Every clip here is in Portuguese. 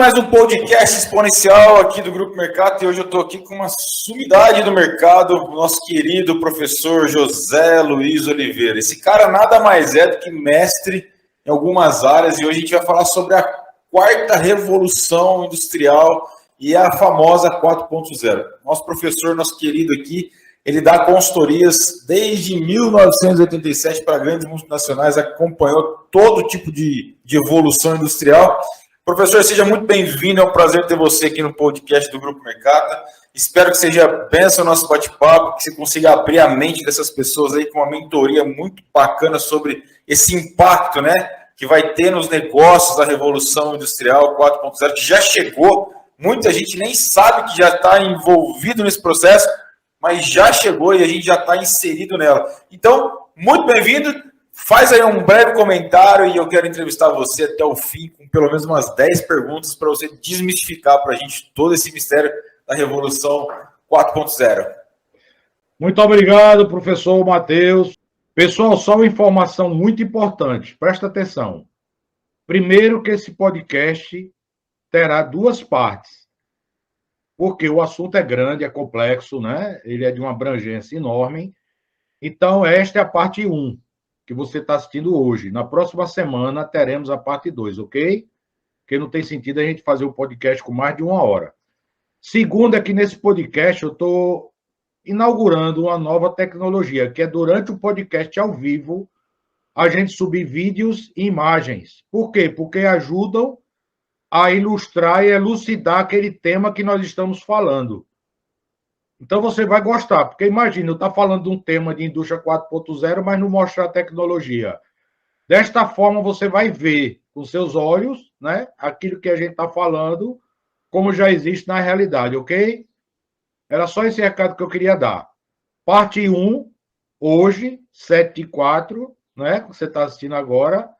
mais um podcast exponencial aqui do Grupo Mercato e hoje eu estou aqui com uma sumidade do mercado, o nosso querido professor José Luiz Oliveira. Esse cara nada mais é do que mestre em algumas áreas e hoje a gente vai falar sobre a quarta revolução industrial e a famosa 4.0. Nosso professor, nosso querido aqui, ele dá consultorias desde 1987 para grandes multinacionais, acompanhou todo tipo de evolução industrial. Professor, seja muito bem-vindo, é um prazer ter você aqui no podcast do Grupo Mercata. Espero que seja bênção o nosso bate-papo, que você consiga abrir a mente dessas pessoas aí com uma mentoria muito bacana sobre esse impacto, né, que vai ter nos negócios da Revolução Industrial 4.0, que já chegou. Muita gente nem sabe que já está envolvido nesse processo, mas já chegou e a gente já está inserido nela. Então, muito bem-vindo. Faz aí um breve comentário e eu quero entrevistar você até o fim com pelo menos umas 10 perguntas para você desmistificar para a gente todo esse mistério da Revolução 4.0. Muito obrigado, professor Matheus. Pessoal, só uma informação muito importante, presta atenção. Primeiro que esse podcast terá duas partes, porque o assunto é grande, é complexo, né? Ele é de uma abrangência enorme. Então, esta é a parte 1. Que você está assistindo hoje. Na próxima semana teremos a parte 2, ok? Porque não tem sentido a gente fazer um podcast com mais de 1 hora. Segundo é que nesse podcast eu estou inaugurando uma nova tecnologia, que é durante o podcast ao vivo, a gente subir vídeos e imagens. Por quê? Porque ajudam a ilustrar e elucidar aquele tema que nós estamos falando. Então, você vai gostar, porque imagina, eu estou falando de um tema de indústria 4.0, mas não mostrar a tecnologia. Desta forma, você vai ver com seus olhos, né, aquilo que a gente está falando, como já existe na realidade, ok? Era só esse recado que eu queria dar. Parte 1, hoje, 7/4, né, que você está assistindo agora,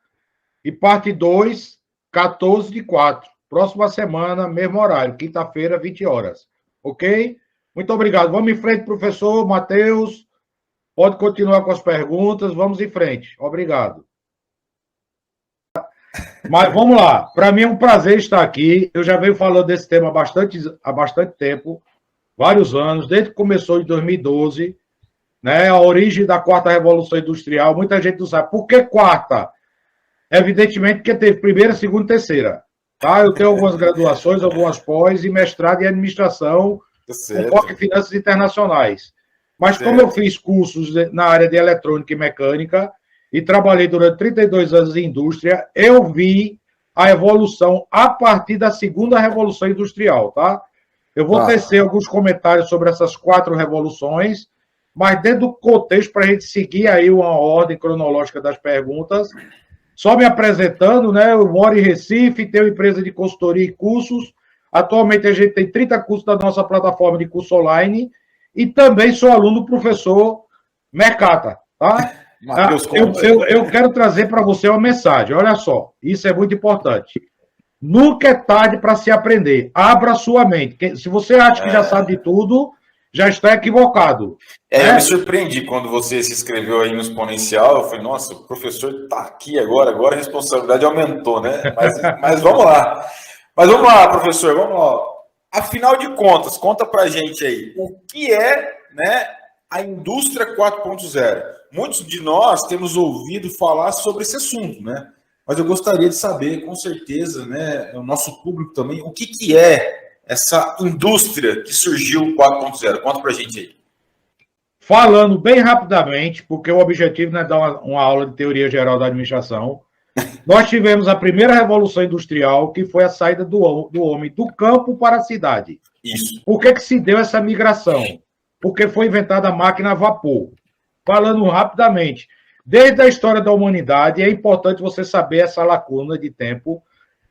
e parte 2, 14/4. Próxima semana, mesmo horário, quinta-feira, 20 horas, ok? Muito obrigado. Vamos em frente, professor Matheus. Pode continuar com as perguntas. Vamos em frente. Obrigado. Mas vamos lá. Para mim é um prazer estar aqui. Eu já venho falando desse tema há bastante tempo, vários anos, desde que começou em 2012, né? A origem da quarta revolução industrial. Muita gente não sabe. Por que quarta? Evidentemente porque teve primeira, segunda e terceira. Tá? Eu tenho algumas graduações, algumas pós e mestrado em administração, com foco em finanças internacionais. Mas como eu fiz cursos na área de eletrônica e mecânica e trabalhei durante 32 anos em indústria, eu vi a evolução a partir da segunda revolução industrial, tá? Eu vou tecer alguns comentários sobre essas 4 revoluções, mas dentro do contexto, para a gente seguir aí uma ordem cronológica das perguntas, só me apresentando, né? Eu moro em Recife, tenho empresa de consultoria e cursos. Atualmente a gente tem 30 cursos da nossa plataforma de curso online e também sou aluno do professor Mercata, tá? Eu quero trazer para você uma mensagem, olha só, isso é muito importante. Nunca é tarde para se aprender, abra sua mente. Se você acha que já sabe de tudo, já está equivocado. Eu me surpreendi quando você se inscreveu aí no Exponencial, eu falei, nossa, o professor está aqui agora a responsabilidade aumentou, né? Mas vamos lá. Mas vamos lá, professor, vamos lá. Afinal de contas, conta pra gente aí, o que é, né, a indústria 4.0? Muitos de nós temos ouvido falar sobre esse assunto, né? Mas eu gostaria de saber, com certeza, né, o nosso público também, o que é essa indústria que surgiu 4.0? Conta pra gente aí. Falando bem rapidamente, porque o objetivo não é dar uma aula de teoria geral da administração. Nós tivemos a primeira revolução industrial, que foi a saída do homem do campo para a cidade. Isso. Por que se deu essa migração? Porque foi inventada a máquina a vapor. Falando rapidamente, desde a história da humanidade, é importante você saber essa lacuna de tempo,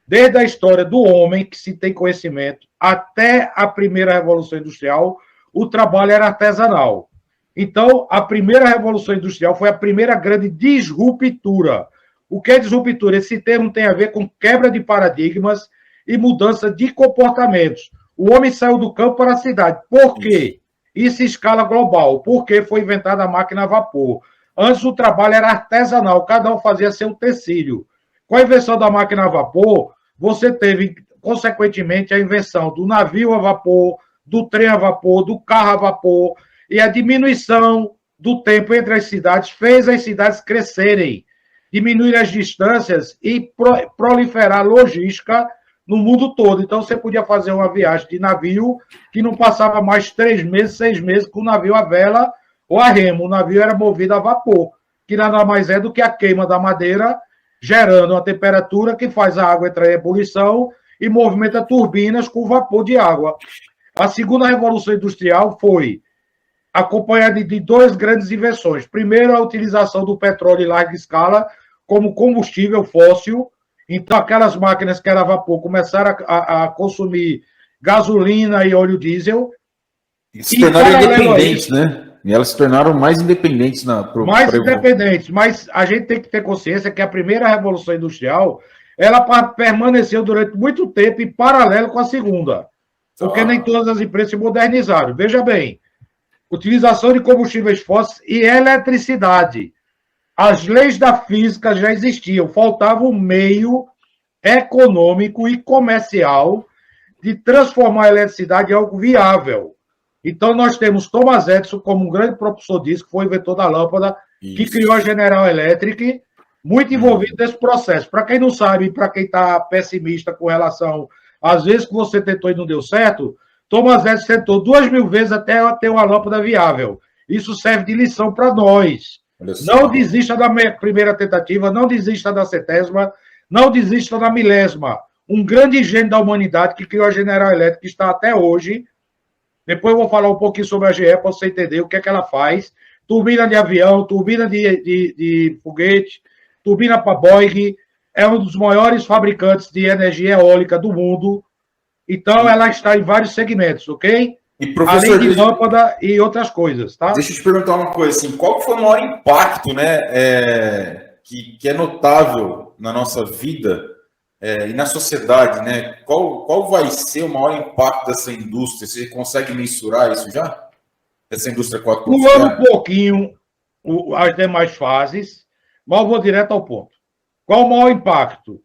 desde a história do homem, que se tem conhecimento, até a primeira revolução industrial, o trabalho era artesanal. Então, a primeira revolução industrial foi a primeira grande disruptura. O que é disruptura? Esse termo tem a ver com quebra de paradigmas e mudança de comportamentos. O homem saiu do campo para a cidade. Por quê? Isso em escala global. Porque foi inventada a máquina a vapor. Antes o trabalho era artesanal, cada um fazia seu tecido. Com a invenção da máquina a vapor, você teve consequentemente, a invenção do navio a vapor, do trem a vapor, do carro a vapor, e a diminuição do tempo entre as cidades fez as cidades crescerem, diminuir as distâncias e proliferar logística no mundo todo. Então, você podia fazer uma viagem de navio que não passava mais 3 meses, 6 meses com o navio a vela ou a remo. O navio era movido a vapor, que nada mais é do que a queima da madeira, gerando uma temperatura que faz a água entrar em ebulição e movimenta turbinas com vapor de água. A segunda revolução industrial foi acompanhada de 2 grandes invenções. Primeiro, a utilização do petróleo em larga escala como combustível fóssil. Então, aquelas máquinas que eram a vapor começaram a consumir gasolina e óleo diesel. E se tornaram independentes, né? E elas se tornaram mais independentes. Mais independentes, mas a gente tem que ter consciência que a primeira revolução industrial ela permaneceu durante muito tempo em paralelo com a segunda, porque nem todas as empresas se modernizaram. Veja bem, utilização de combustíveis fósseis e eletricidade. As leis da física já existiam, faltava um meio econômico e comercial de transformar a eletricidade em algo viável. Então, nós temos Thomas Edison como um grande propulsor disso, que foi o inventor da lâmpada, que criou a General Electric, muito envolvido nesse processo. Para quem não sabe, para quem está pessimista com relação às vezes que você tentou e não deu certo, Thomas Edison tentou 2.000 vezes até ter uma lâmpada viável. Isso serve de lição para nós. Não desista da primeira tentativa, não desista da 70ª, não desista da 1000ª. Um grande gênio da humanidade que criou a General Electric, que está até hoje. Depois eu vou falar um pouquinho sobre a GE para você entender o que é que ela faz. Turbina de avião, turbina de foguete, turbina para Boeing. É um dos maiores fabricantes de energia eólica do mundo. Então, ela está em vários segmentos, ok? E, professor, além de lâmpada e outras coisas, tá? Deixa eu te perguntar uma coisa, assim, qual foi o maior impacto, né, que é notável na nossa vida e na sociedade, né? Qual vai ser o maior impacto dessa indústria? Você consegue mensurar isso já? Essa indústria 4.0? Pulando um pouquinho as demais fases, mas eu vou direto ao ponto. Qual o maior impacto?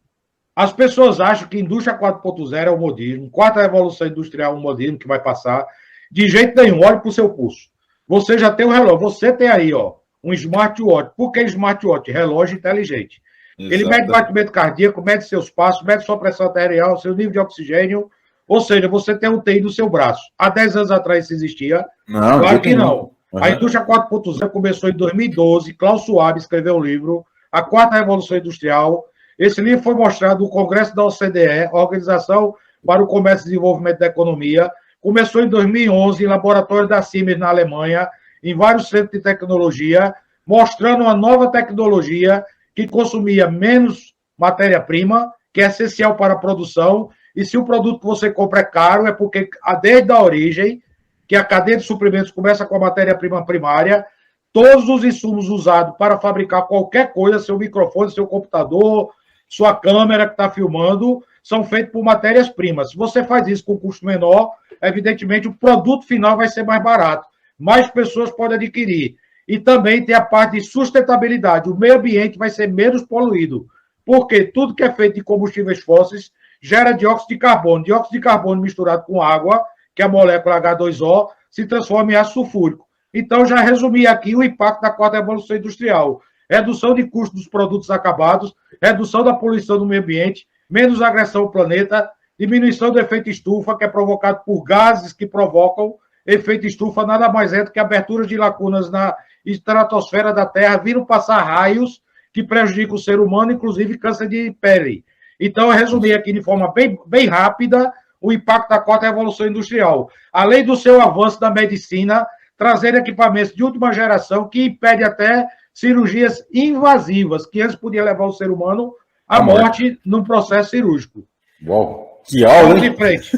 As pessoas acham que a indústria 4.0 é o modismo, quarta revolução industrial é um modismo que vai passar. De jeito nenhum, olhe para o seu pulso. Você já tem um relógio, você tem aí, ó, um smartwatch. Por que smartwatch? Relógio inteligente. Exato. Ele mede batimento cardíaco, mede seus passos, mede sua pressão arterial, seu nível de oxigênio. Ou seja, você tem um TI no seu braço. Há 10 anos atrás isso existia? Não, claro que não. Uhum. A indústria 4.0 começou em 2012. Klaus Schwab escreveu um livro, A Quarta Revolução Industrial. Esse livro foi mostrado no Congresso da OCDE, Organização para o Comércio e Desenvolvimento da Economia. Começou em 2011 em laboratório da Siemens, na Alemanha, em vários centros de tecnologia, mostrando uma nova tecnologia que consumia menos matéria-prima, que é essencial para a produção, e se o produto que você compra é caro, é porque desde a origem, que a cadeia de suprimentos começa com a matéria-prima primária, todos os insumos usados para fabricar qualquer coisa, seu microfone, seu computador, sua câmera que está filmando, são feitos por matérias-primas. Se você faz isso com custo menor, evidentemente o produto final vai ser mais barato. Mais pessoas podem adquirir. E também tem a parte de sustentabilidade. O meio ambiente vai ser menos poluído. Porque tudo que é feito de combustíveis fósseis gera dióxido de carbono. Dióxido de carbono misturado com água, que é a molécula H2O, se transforma em ácido sulfúrico. Então, já resumi aqui o impacto da quarta revolução industrial. Redução de custo dos produtos acabados, redução da poluição do meio ambiente, menos agressão ao planeta, diminuição do efeito estufa, que é provocado por gases que provocam efeito estufa, nada mais é do que aberturas de lacunas na estratosfera da Terra, viram passar raios que prejudicam o ser humano, inclusive câncer de pele. Então, eu resumi aqui de forma bem rápida o impacto da quarta revolução industrial. Além do seu avanço da medicina, trazer equipamentos de última geração que impede até cirurgias invasivas, que antes podia levar o ser humano à morte num processo cirúrgico. Uau, que aula, hein? De frente.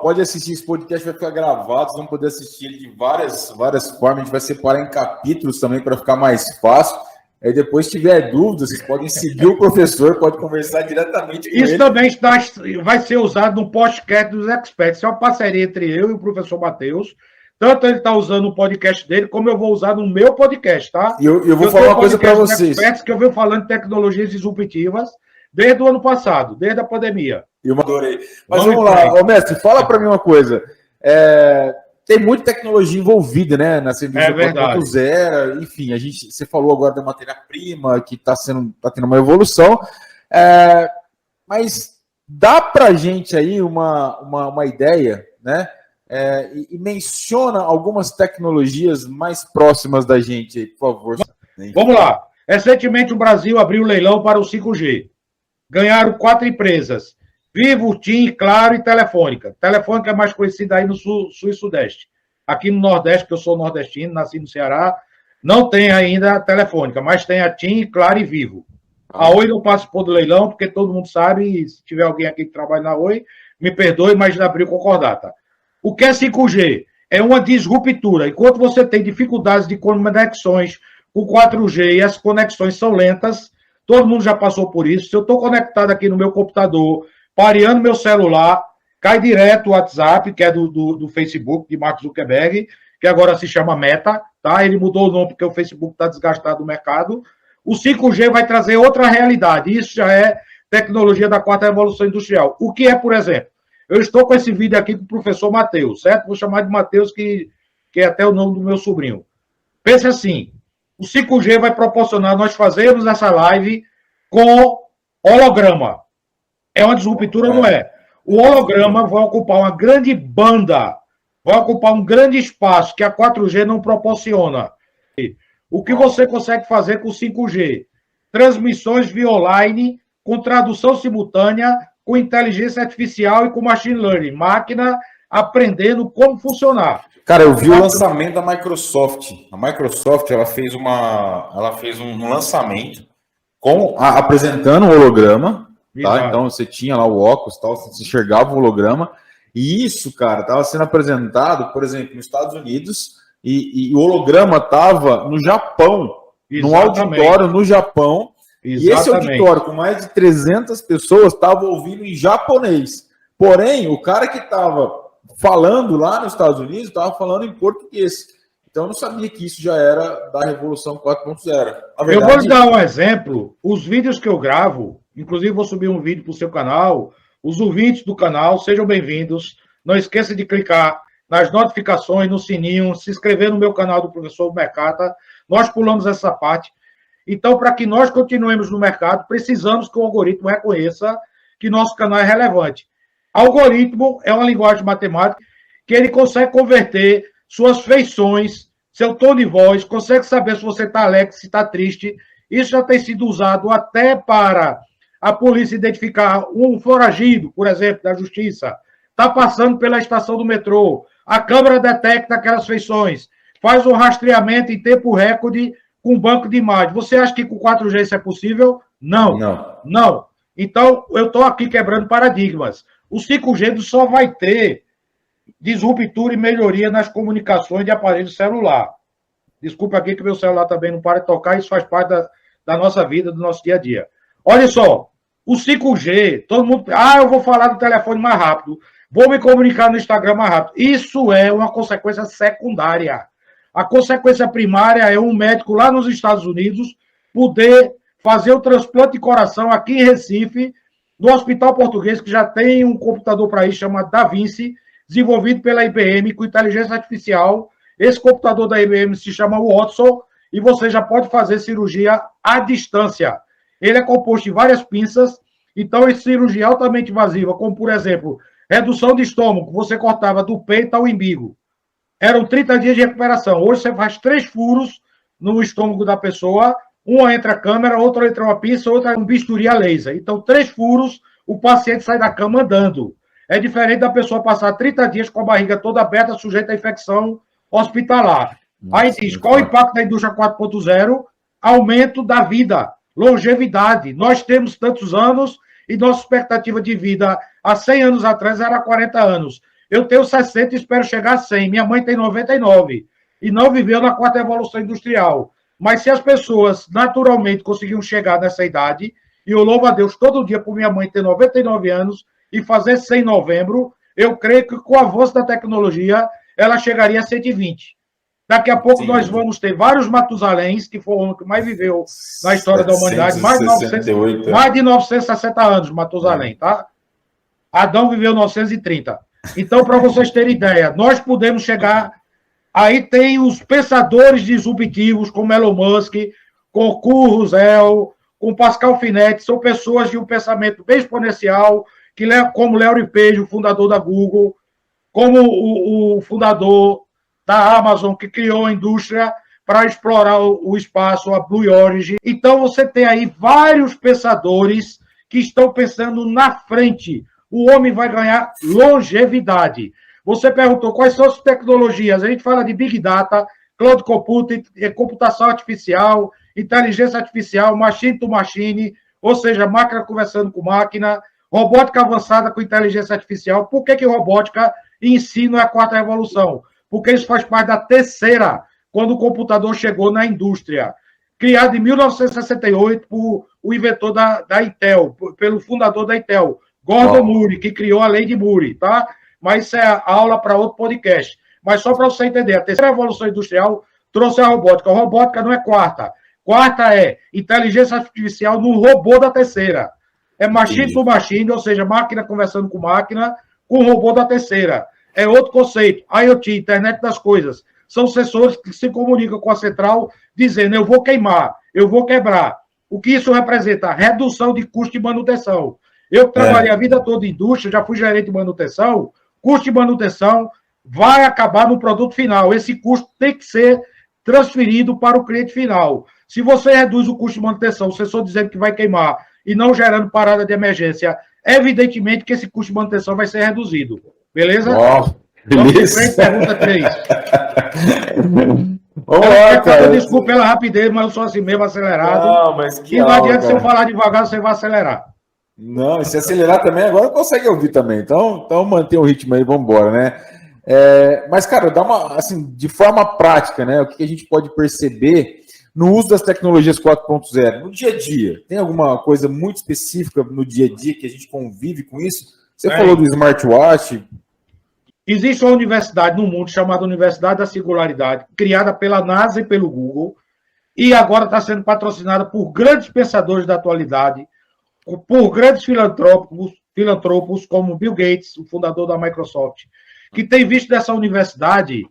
Pode assistir esse podcast, vai ficar gravado, vocês vão poder assistir ele de várias formas, a gente vai separar em capítulos também para ficar mais fácil. Aí depois, se tiver dúvidas, vocês podem seguir o professor, pode conversar diretamente com ele. Isso também vai ser usado no podcast dos experts. Isso é uma parceria entre eu e o professor Matheus. Tanto ele está usando o podcast dele, como eu vou usar no meu podcast, tá? Eu vou falar uma coisa para vocês. Experts que eu venho falando de tecnologias disruptivas desde o ano passado, desde a pandemia. Adorei. Mas vamos lá, ô mestre, fala para mim uma coisa. Tem muita tecnologia envolvida, né, nessa indústria 4.0, enfim, você falou agora da matéria-prima, que está tendo uma evolução, mas dá para a gente aí uma ideia, né, e menciona algumas tecnologias mais próximas da gente aí, por favor. Vamos lá. Recentemente o Brasil abriu leilão para o 5G. Ganharam 4 empresas: Vivo, TIM, Claro e Telefônica. Telefônica é mais conhecida aí no sul e sudeste. Aqui no Nordeste, que eu sou nordestino, nasci no Ceará, não tem ainda Telefônica, mas tem a TIM, Claro e Vivo. A Oi não participou do leilão, porque todo mundo sabe, e se tiver alguém aqui que trabalha na Oi, me perdoe, mas abriu concordata. O que é 5G? É uma disruptura. Enquanto você tem dificuldades de conexões com 4G e as conexões são lentas, todo mundo já passou por isso. Se eu estou conectado aqui no meu computador, pareando meu celular, cai direto o WhatsApp, que é do Facebook, de Mark Zuckerberg, que agora se chama Meta, tá? Ele mudou o nome porque o Facebook está desgastado no mercado. O 5G vai trazer outra realidade. Isso já é tecnologia da 4ª Revolução Industrial. O que é, por exemplo? Eu estou com esse vídeo aqui com o professor Matheus, certo? Vou chamar de Matheus, que é até o nome do meu sobrinho. Pense assim, o 5G vai proporcionar nós fazermos essa live com holograma. É uma disruptura, não é? O holograma vai ocupar uma grande banda, vai ocupar um grande espaço que a 4G não proporciona. O que você consegue fazer com o 5G? Transmissões via online, com tradução simultânea, com inteligência artificial e com machine learning. Máquina aprendendo como funcionar. Cara, eu vi o lançamento da Microsoft. A Microsoft ela fez um lançamento apresentando o holograma. Tá? Então você tinha lá o óculos, tal, você enxergava o holograma, e isso, cara, estava sendo apresentado, por exemplo, nos Estados Unidos, e o holograma estava no Japão, num auditório no Japão, e esse auditório com mais de 300 pessoas estava ouvindo em japonês. Porém, o cara que estava falando lá nos Estados Unidos estava falando em português. Então eu não sabia que isso já era da Revolução 4.0. Eu vou lhe dar um exemplo. Os vídeos que eu gravo, inclusive vou subir um vídeo para o seu canal, os ouvintes do canal, sejam bem-vindos. Não esqueça de clicar nas notificações, no sininho, se inscrever no meu canal do professor Mercata. Nós pulamos essa parte. Então, para que nós continuemos no mercado, precisamos que o algoritmo reconheça que nosso canal é relevante. Algoritmo é uma linguagem matemática que ele consegue converter suas feições, seu tom de voz, consegue saber se você está alegre, se está triste. Isso já tem sido usado até para a polícia identificar um foragido, por exemplo, da justiça. Está passando pela estação do metrô. A câmera detecta aquelas feições. Faz um rastreamento em tempo recorde com um banco de imagens. Você acha que com 4G isso é possível? Não. Então, eu estou aqui quebrando paradigmas. O 5G só vai ter disruptura e melhoria nas comunicações de aparelho celular. Desculpa aqui que meu celular também não para de tocar, isso faz parte da nossa vida, do nosso dia a dia. Olha só, o 5G, todo mundo... eu vou falar do telefone mais rápido, vou me comunicar no Instagram mais rápido. Isso é uma consequência secundária. A consequência primária é um médico lá nos Estados Unidos poder fazer o transplante de coração aqui em Recife, no Hospital Português, que já tem um computador para isso, chamado Da Vinci, desenvolvido pela IBM com inteligência artificial. Esse computador da IBM se chama Watson e você já pode fazer cirurgia à distância. Ele é composto de várias pinças, então essa cirurgia altamente invasiva, como por exemplo, redução de estômago, você cortava do peito ao umbigo. Eram 30 dias de recuperação. Hoje você faz 3 furos no estômago da pessoa, uma entra a câmera, outra entra uma pinça, outra um bisturi a laser. Então, 3 furos, o paciente sai da cama andando. É diferente da pessoa passar 30 dias com a barriga toda aberta, sujeita à infecção hospitalar. Aí diz, qual o impacto da indústria 4.0? Aumento da vida, longevidade. Nós temos tantos anos e nossa expectativa de vida há 100 anos atrás era 40 anos. Eu tenho 60 e espero chegar a 100. Minha mãe tem 99 e não viveu na 4ª Revolução Industrial. Mas se as pessoas naturalmente conseguiam chegar nessa idade, e eu louvo a Deus todo dia por minha mãe ter 99 anos e fazer 100 em novembro, eu creio que com o avanço da tecnologia, ela chegaria a 120. Daqui a pouco nós vamos ter vários Matusaléns, que foi o homem que mais viveu na história da humanidade, mais de 960 anos, Matusalém, tá? Adão viveu 930. Então, para vocês terem ideia, nós podemos chegar... Aí tem os pensadores disruptivos, como Elon Musk, com Kurzweil, com Pascal Finetti, são pessoas de um pensamento bem exponencial, como Larry Page, o fundador da Google, como o fundador da Amazon, que criou a indústria para explorar o espaço, a Blue Origin. Então, você tem aí vários pensadores que estão pensando na frente. O homem vai ganhar longevidade. Você perguntou quais são as tecnologias. A gente fala de Big Data, Cloud Computing, computação artificial, inteligência artificial, machine to machine, ou seja, máquina conversando com máquina, robótica avançada com inteligência artificial. Por que robótica em si não é a quarta revolução? Porque isso faz parte da terceira, quando o computador chegou na indústria. Criado em 1968 por o inventor da Intel, pelo fundador da Intel, Gordon Moore, que criou a lei de Moore, tá? Mas isso é aula para outro podcast. Mas só para você entender, a terceira revolução industrial trouxe a robótica. A robótica não é quarta. Quarta é inteligência artificial no robô da terceira. É machine to machine, ou seja, máquina conversando com máquina, com robô da terceira. É outro conceito. IoT, internet das coisas. São sensores que se comunicam com a central, dizendo, eu vou queimar, eu vou quebrar. O que isso representa? Redução de custo de manutenção. Eu trabalhei a vida toda em indústria, já fui gerente de manutenção. Custo de manutenção vai acabar no produto final. Esse custo tem que ser transferido para o cliente final. Se você reduz o custo de manutenção, o sensor dizendo que vai queimar e não gerando parada de emergência, evidentemente que esse custo de manutenção vai ser reduzido. Beleza? Beleza. Pergunta 3. Olá, cara. Desculpa pela rapidez, mas eu sou assim mesmo, acelerado. Não, mas que e não adianta se eu falar devagar, você vai acelerar. Não, e se acelerar também, agora consegue ouvir também. Então mantém o ritmo aí, vamos embora, né? Mas, cara, dá uma, assim, de forma prática, né? O que a gente pode perceber no uso das tecnologias 4.0, no dia a dia? Tem alguma coisa muito específica no dia a dia que a gente convive com isso? Você falou do smartwatch. Existe uma universidade no mundo chamada Universidade da Singularidade, criada pela NASA e pelo Google, e agora está sendo patrocinada por grandes pensadores da atualidade, por grandes filantropos como Bill Gates, o fundador da Microsoft, que tem visto nessa universidade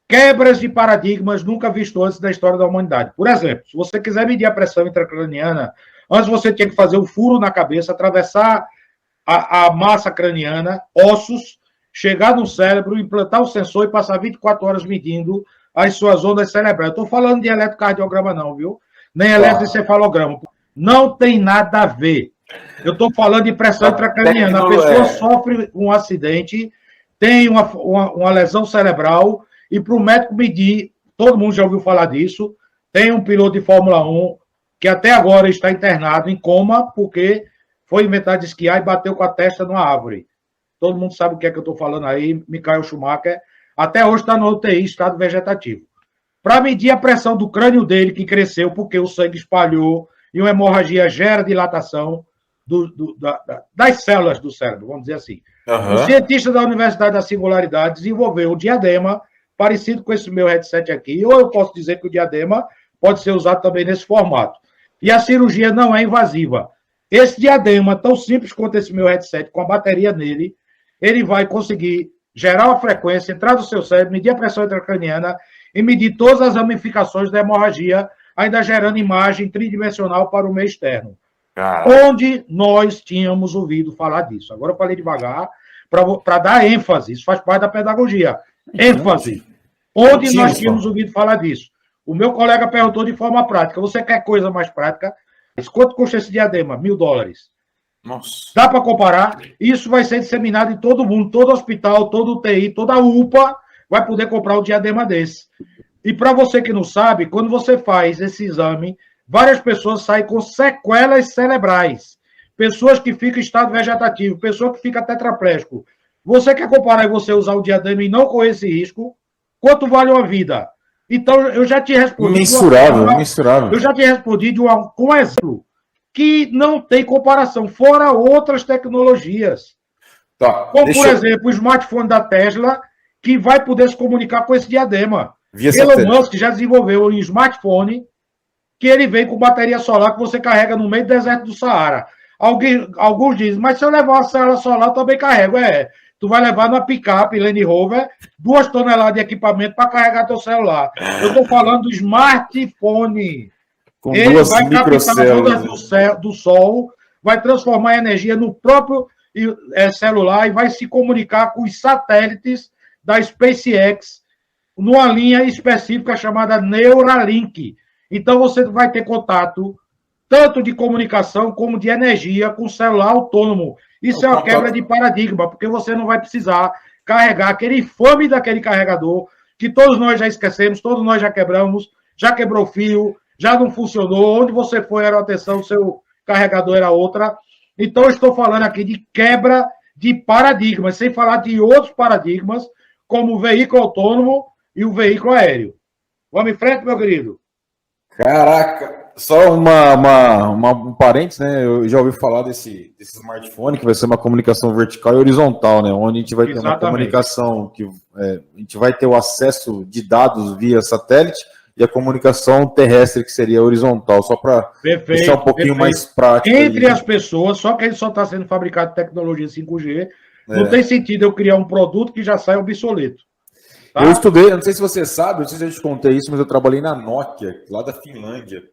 quebras de paradigmas nunca vistos antes da história da humanidade. Por exemplo, se você quiser medir a pressão intracraniana, antes você tinha que fazer um furo na cabeça, atravessar a massa craniana, ossos, chegar no cérebro, implantar o sensor e passar 24 horas medindo as suas ondas cerebrais. Estou falando de eletrocardiograma não, viu? Nem eletroencefalograma. Não tem nada a ver. Eu estou falando de pressão intracraniana. A pessoa sofre um acidente, tem uma lesão cerebral, e para o médico medir, todo mundo já ouviu falar disso, tem um piloto de Fórmula 1 que até agora está internado em coma porque foi inventado de esquiar e bateu com a testa numa árvore. Todo mundo sabe o que é que eu estou falando aí, Michael Schumacher. Até hoje está no UTI, estado vegetativo. Para medir a pressão do crânio dele, que cresceu porque o sangue espalhou, e uma hemorragia gera dilatação das células do cérebro, vamos dizer assim. O cientista da Universidade da Singularidade desenvolveu um diadema parecido com esse meu headset aqui, ou eu posso dizer que o diadema pode ser usado também nesse formato. E a cirurgia não é invasiva. Esse diadema, tão simples quanto esse meu headset, com a bateria nele, ele vai conseguir gerar uma frequência, entrar no seu cérebro, medir a pressão intracraniana e medir todas as ramificações da hemorragia, ainda gerando imagem tridimensional para o meio externo. Onde nós tínhamos ouvido falar disso. Agora eu falei devagar para dar ênfase. Isso faz parte da pedagogia. ênfase. Onde nós tínhamos ouvido falar disso? O meu colega perguntou de forma prática. Você quer coisa mais prática? Quanto custa esse diadema? $1.000. Nossa. Dá para comparar? Isso vai ser disseminado em todo mundo, todo hospital, todo UTI, toda UPA vai poder comprar um diadema desse. E para você que não sabe, quando você faz esse exame, várias pessoas saem com sequelas cerebrais. Pessoas que ficam em estado vegetativo, pessoa que fica tetraplégico. Você quer comparar e você usar o diadema e não correr esse risco? Quanto vale uma vida? Então, eu já te respondi. Mensurável. Eu já te respondi com um exemplo que não tem comparação, fora outras tecnologias. Tá, como, por exemplo, o smartphone da Tesla, que vai poder se comunicar com esse diadema. Elon Musk já desenvolveu um smartphone que ele vem com bateria solar que você carrega no meio do deserto do Saara. Alguns dizem, mas se eu levar uma célula solar, eu também carrego. Tu vai levar numa picape Land Rover 2 toneladas de equipamento para carregar teu celular. Eu estou falando do smartphone. Com ele vai captar as ondas do sol, vai transformar a energia no próprio celular e vai se comunicar com os satélites da SpaceX numa linha específica chamada Neuralink. Então, você vai ter contato tanto de comunicação como de energia com o celular autônomo. Isso é uma quebra de paradigma, porque você não vai precisar carregar aquele infame daquele carregador que todos nós já esquecemos, todos nós já quebramos, já quebrou fio, já não funcionou, onde você foi era uma tensão, o seu carregador era outra. Então, eu estou falando aqui de quebra de paradigmas, sem falar de outros paradigmas, como o veículo autônomo e o veículo aéreo. Vamos em frente, meu querido? Caraca, só um parênteses, né? Eu já ouvi falar desse smartphone que vai ser uma comunicação vertical e horizontal, né? Onde a gente vai ter uma comunicação que a gente vai ter o acesso de dados via satélite e a comunicação terrestre que seria horizontal, só para deixar um pouquinho mais prático. Entre as pessoas, só que ele só está sendo fabricado de tecnologia 5G, não tem sentido eu criar um produto que já sai obsoleto. Tá? Eu estudei, não sei se você sabe, não sei se eu te contei isso, mas eu trabalhei na Nokia, lá da Finlândia.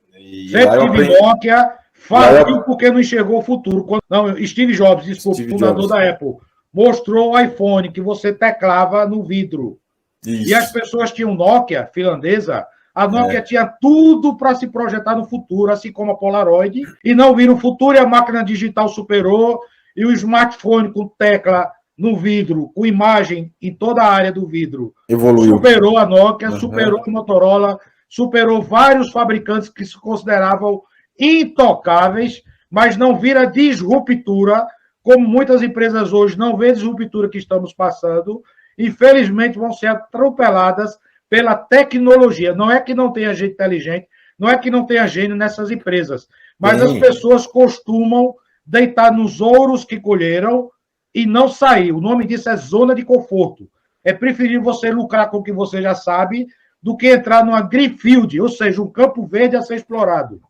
Sempre tive Nokia, faliu porque não enxergou o futuro. Não, Steve Jobs, desculpa, fundador da Apple, mostrou o iPhone que você teclava no vidro. Isso. E as pessoas tinham Nokia, finlandesa, a Nokia tinha tudo para se projetar no futuro, assim como a Polaroid, e não viram o futuro e a máquina digital superou, e o smartphone com tecla no vidro, com imagem em toda a área do vidro, evoluiu. Superou a Nokia, superou a Motorola, superou vários fabricantes que se consideravam intocáveis, mas não vira disruptura, como muitas empresas hoje não vê disruptura que estamos passando, infelizmente vão ser atropeladas pela tecnologia. Não é que não tenha gente inteligente, não é que não tenha gênio nessas empresas, mas as pessoas costumam deitar nos ouros que colheram e não sair. O nome disso é zona de conforto. É preferível você lucrar com o que você já sabe do que entrar numa greenfield, ou seja, um campo verde a ser explorado.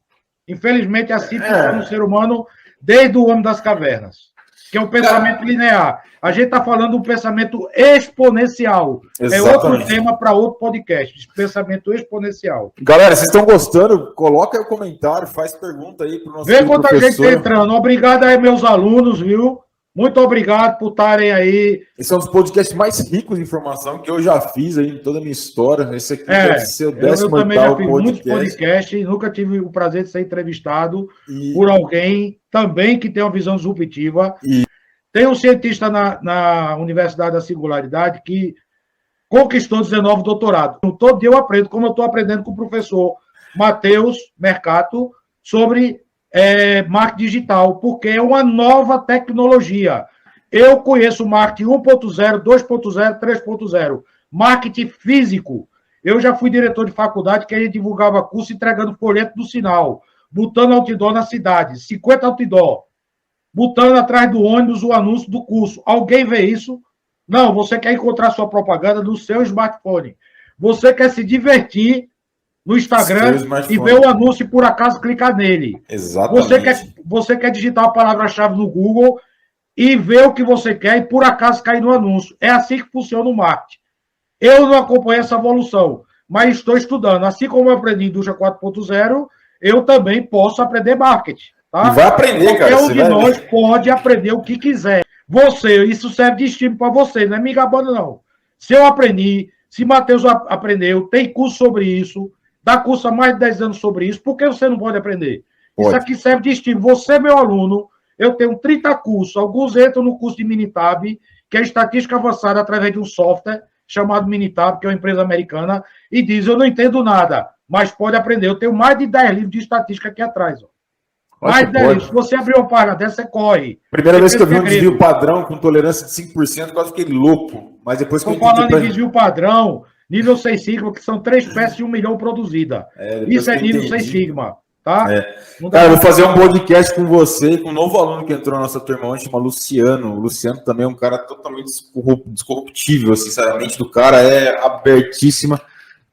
Infelizmente, assim funciona o ser humano desde o homem das cavernas, que é o pensamento linear. A gente está falando de um pensamento exponencial. Exatamente. É outro tema para outro podcast, pensamento exponencial. Galera, vocês estão gostando? Coloca aí o comentário, faz pergunta aí para o nosso professor. Vê quanta gente está entrando. Obrigado aí, meus alunos, viu? Muito obrigado por estarem aí. Esse é um dos podcasts mais ricos de informação que eu já fiz aí em toda a minha história. Esse aqui deve ser o 18º eu também já fiz muitos podcasts, nunca tive o prazer de ser entrevistado por alguém também que tem uma visão disruptiva. Tem um cientista na Universidade da Singularidade que conquistou 19 doutorados. Todo dia eu aprendo, como eu estou aprendendo com o professor Matheus Mercato, sobre marketing digital, porque é uma nova tecnologia. Eu conheço marketing 1.0, 2.0, 3.0. Marketing físico. Eu já fui diretor de faculdade que aí divulgava curso entregando folheto do sinal, botando outdoor na cidade, 50 outdoor, botando atrás do ônibus o anúncio do curso. Alguém vê isso? Não, você quer encontrar sua propaganda no seu smartphone. Você quer se divertir no Instagram e ver o anúncio e por acaso clicar nele. Exatamente. Você quer digitar a palavra-chave no Google e ver o que você quer e por acaso cair no anúncio. É assim que funciona o marketing. Eu não acompanho essa evolução, mas estou estudando. Assim como eu aprendi indústria 4.0, eu também posso aprender marketing. Tá? E vai aprender, cara. Qualquer um de nós pode aprender o que quiser. Isso serve de estímulo para você, não é me gabando, não. Se eu aprendi, se Matheus aprendeu, tem curso sobre isso, dá curso há mais de 10 anos sobre isso, por que você não pode aprender? Pode. Isso aqui serve de estímulo. Você, meu aluno, eu tenho 30 cursos, alguns entram no curso de Minitab, que é estatística avançada através de um software chamado Minitab, que é uma empresa americana, e diz, eu não entendo nada, mas pode aprender. Eu tenho mais de 10 livros de estatística aqui atrás. Mais de 10 livros. Se você abrir uma página dessa, você corre. Primeira vez que eu vi um desvio padrão com tolerância de 5%, quase fiquei louco. Mas depois que eu falando em desvio padrão, nível 6 sigma, que são 3 peças de 1 milhão produzidas. Isso é nível 6 sigma. Tá? Cara, eu vou fazer um podcast com você, com um novo aluno que entrou na nossa turma ontem, chama Luciano. O Luciano também é um cara totalmente descorruptível, sinceramente, do cara é abertíssima.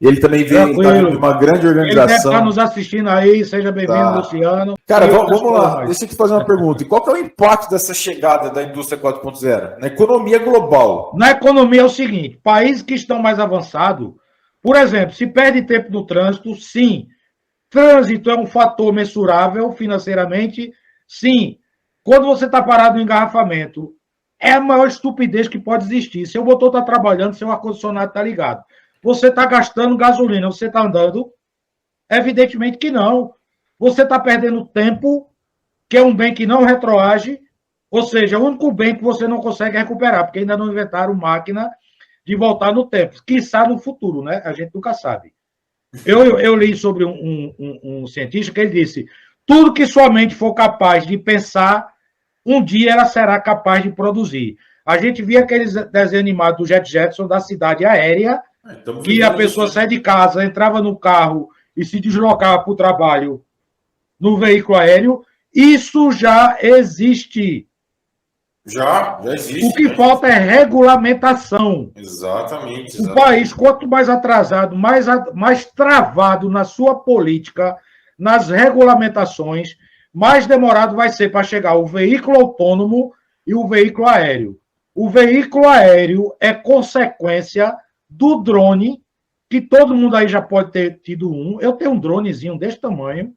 Ele também vem de uma grande organização. Ele deve estar nos assistindo aí, seja bem-vindo, Luciano. Cara, vamos lá, deixa eu te fazer uma pergunta. E qual que é o impacto dessa chegada da indústria 4.0 na economia global? Na economia é o seguinte, países que estão mais avançados, por exemplo, se perde tempo no trânsito, sim. Trânsito é um fator mensurável financeiramente, sim. Quando você está parado no engarrafamento, é a maior estupidez que pode existir. Seu motor está trabalhando, seu ar-condicionado está ligado. Você está gastando gasolina, você está andando? Evidentemente que não. Você está perdendo tempo, que é um bem que não retroage, ou seja, o único bem que você não consegue recuperar, porque ainda não inventaram máquina de voltar no tempo. Quiçá no futuro, né? A gente nunca sabe. Eu li sobre um cientista que ele disse: tudo que sua mente for capaz de pensar, um dia ela será capaz de produzir. A gente via aqueles desenhos animados do Jet Jetson, da cidade aérea, que a pessoa saia de casa, entrava no carro e se deslocava para o trabalho no veículo aéreo. Isso já existe. Já existe. O que falta é regulamentação. Exatamente. O país, quanto mais atrasado, mais travado na sua política, nas regulamentações, mais demorado vai ser para chegar o veículo autônomo e o veículo aéreo. O veículo aéreo é consequência do drone, que todo mundo aí já pode ter tido um. Eu tenho um dronezinho desse tamanho,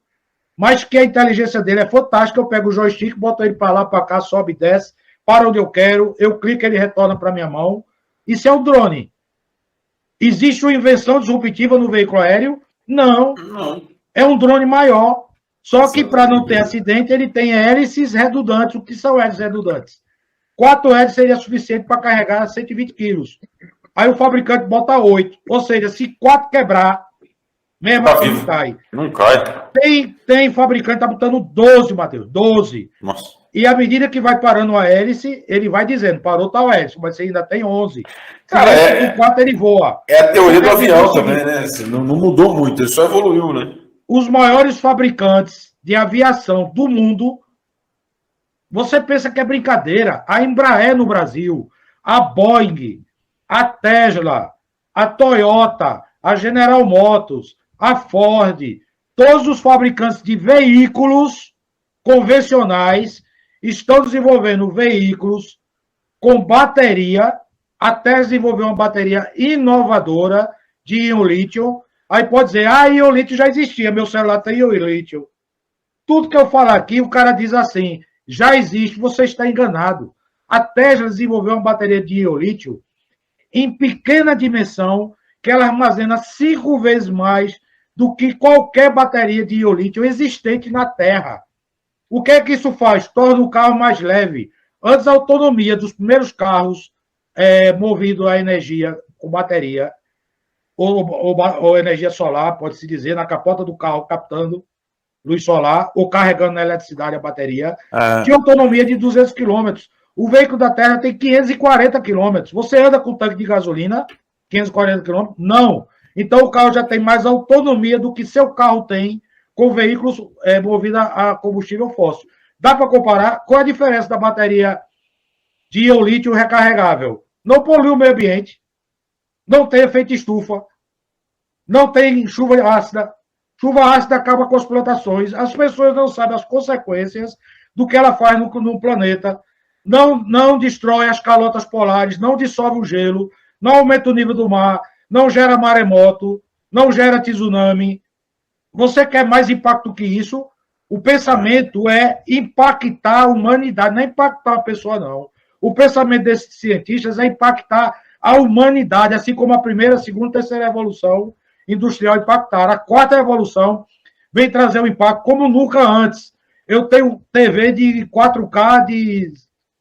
mas que a inteligência dele é fantástica. Eu pego o joystick, boto ele para lá, para cá, sobe e desce, para onde eu quero, eu clico, ele retorna para minha mão. Isso é um drone. Existe uma invenção disruptiva no veículo aéreo? Não. É um drone maior. Só que para não ter acidente, ele tem hélices redundantes. O que são hélices redundantes? 4 hélices seria suficiente para carregar 120 quilos. Aí o fabricante bota 8. Ou seja, se 4 quebrar, mesmo assim não cai. Não cai. Tem fabricante que está botando 12, Matheus. 12. Nossa. E à medida que vai parando a hélice, ele vai dizendo, parou tal hélice, mas você ainda tem 11. Cara, com 4 ele voa. É a teoria do avião também, né? Não mudou muito, ele só evoluiu, né? Os maiores fabricantes de aviação do mundo, você pensa que é brincadeira. A Embraer no Brasil, a Boeing, a Tesla, a Toyota, a General Motors, a Ford, todos os fabricantes de veículos convencionais estão desenvolvendo veículos com bateria, até desenvolver uma bateria inovadora de íon lítio. Aí pode dizer, íon lítio já existia, meu celular tem íon lítio. Tudo que eu falar aqui, o cara diz assim, já existe, você está enganado. A Tesla desenvolveu uma bateria de íon lítio em pequena dimensão, que ela armazena 5 vezes mais do que qualquer bateria de íon lítio existente na Terra. O que é que isso faz? Torna o carro mais leve. Antes, a autonomia dos primeiros carros movidos a energia com bateria, ou energia solar, pode-se dizer, na capota do carro, captando luz solar, ou carregando na eletricidade a bateria, tinha autonomia de 200 km. O veículo da Terra tem 540 km. Você anda com tanque de gasolina, 540 km? Não. Então, o carro já tem mais autonomia do que seu carro tem com veículos movidos a combustível fóssil. Dá para comparar? Qual a diferença da bateria de íon lítio recarregável? Não polui o meio ambiente, não tem efeito estufa, não tem chuva ácida. Chuva ácida acaba com as plantações. As pessoas não sabem as consequências do que ela faz no planeta. Não destrói as calotas polares, não dissolve o gelo, não aumenta o nível do mar, não gera maremoto, não gera tsunami. Você quer mais impacto que isso? O pensamento é impactar a humanidade, não é impactar a pessoa, não. O pensamento desses cientistas é impactar a humanidade, assim como a primeira, segunda, terceira evolução industrial impactaram. A quarta evolução vem trazer um impacto como nunca antes. Eu tenho TV de 4K de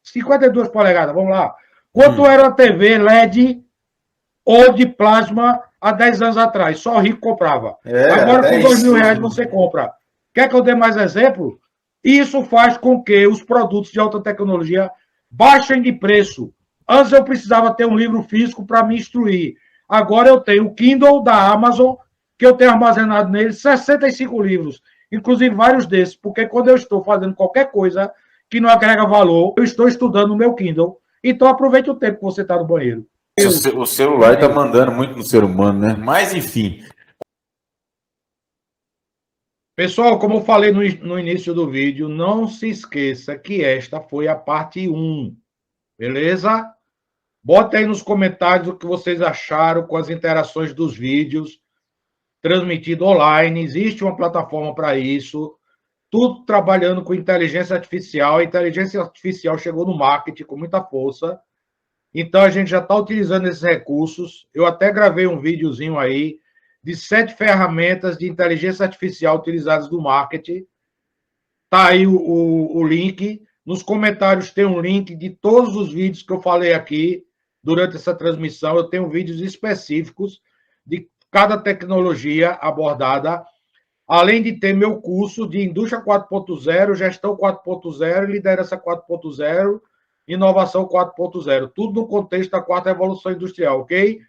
52 polegadas, vamos lá. Quanto era a TV LED ou de plasma há 10 anos atrás? Só rico comprava. Agora, com R$2.000 você compra. Quer que eu dê mais exemplo? Isso faz com que os produtos de alta tecnologia baixem de preço. Antes eu precisava ter um livro físico para me instruir. Agora eu tenho o Kindle da Amazon, que eu tenho armazenado nele 65 livros, inclusive vários desses, porque quando eu estou fazendo qualquer coisa que não agrega valor, eu estou estudando no meu Kindle. Então aproveite o tempo que você está no banheiro. O celular está mandando muito no ser humano, né? Mas, enfim. Pessoal, como eu falei no início do vídeo, não se esqueça que esta foi a parte 1, beleza? Bota aí nos comentários o que vocês acharam com as interações dos vídeos transmitidos online. Existe uma plataforma para isso. Tudo trabalhando com inteligência artificial. A inteligência artificial chegou no marketing com muita força. Então, a gente já está utilizando esses recursos. Eu até gravei um videozinho aí de 7 ferramentas de inteligência artificial utilizadas no marketing. Está aí o link. Nos comentários tem um link de todos os vídeos que eu falei aqui durante essa transmissão. Eu tenho vídeos específicos de cada tecnologia abordada, além de ter meu curso de Indústria 4.0, Gestão 4.0, Liderança 4.0, Inovação 4.0. Tudo no contexto da 4ª Revolução Industrial, ok?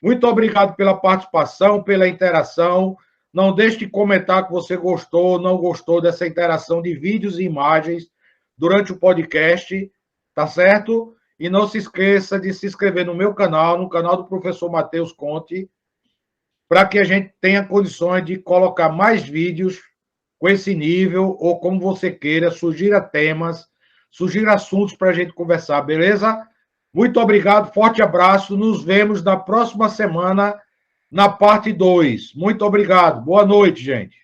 Muito obrigado pela participação, pela interação. Não deixe de comentar que você gostou ou não gostou dessa interação de vídeos e imagens durante o podcast, tá certo? E não se esqueça de se inscrever no meu canal, no canal do professor Matheus Conte, para que a gente tenha condições de colocar mais vídeos com esse nível, ou como você queira, sugira temas, sugira assuntos para a gente conversar, beleza? Muito obrigado, forte abraço, nos vemos na próxima semana, na parte 2. Muito obrigado, boa noite, gente.